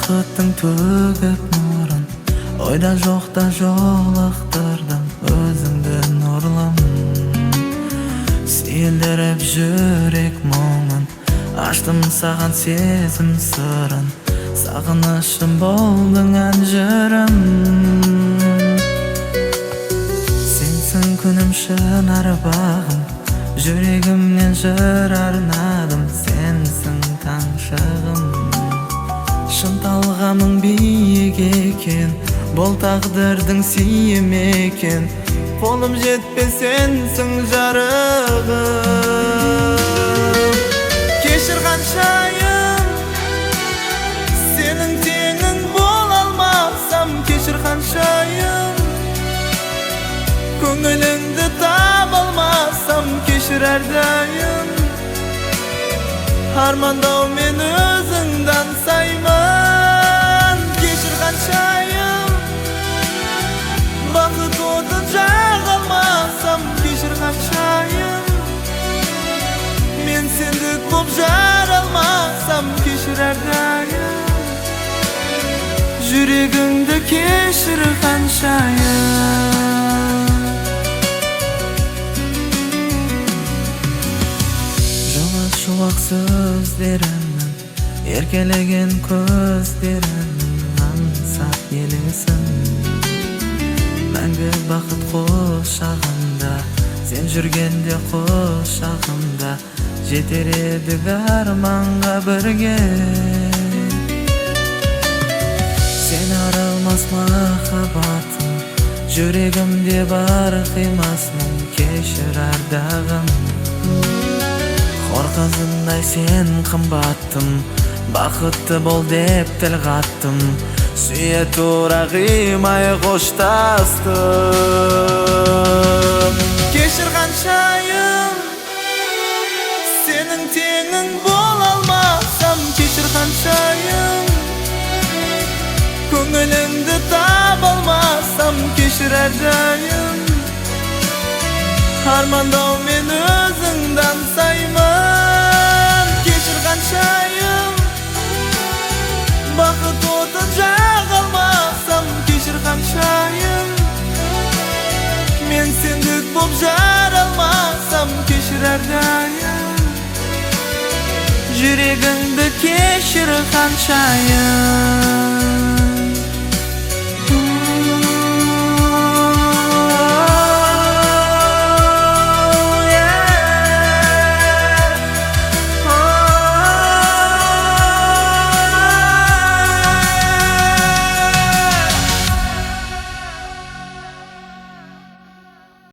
Bakıttың tөгіп нұрын, ойда жоқта жолықтырдым өзіңді нұрлым. Сейілдіріп жүрек мұңын, аштым саған сезім сырын, сағынышым болдың әнжірім. Сенсің күнім шынар бағым, жүрегімнен жыр арнадым, сенсің таңшығым. Шын талғамың биік екен, бұл тағдырдың сүйемі екен, қолым жетпес сенсің жарығым. Кешір қаншайым, сенің теңің бола алмасам, кешір қаншайым, көңіліңді таба алмасам, кешір әрдайым. Армандау мен өзіңді аңсаймын. Кешір қаншайым, бақыт отын жаға алмасам, кешір қаншайым, мен сендік боп жара алмасам, кешір әрдайым. Жүрегіңді кешір қаншайым. Шуақ сөздерімнің, еркелеген көздерімнің аңсап елесін. Мәңгі бақыт құшағында, сен жүргенде құшағымда, жетер едік арманға бірге. Сен арылмас махаббатым, жүрегімде бар қимасың, кешір ардағым. Хор қызындай сен қымбаттым, бақытты бол деп тіл қаттым, сүйе тура қимай қоштастым. Кешір қаншайым, сенің теңің бола алмасам, кешір қаншайым, көңіліңді таба алмасам, кешір әрдайым. Армандау мен өзіңді аңсаймын. Кешір қаншайым, бақыт отын жаға алмасам, кешір қаншайым, мен сендік боп жара алмасам, кешір әрдайым. Жүрегіңді кешір қаншайым.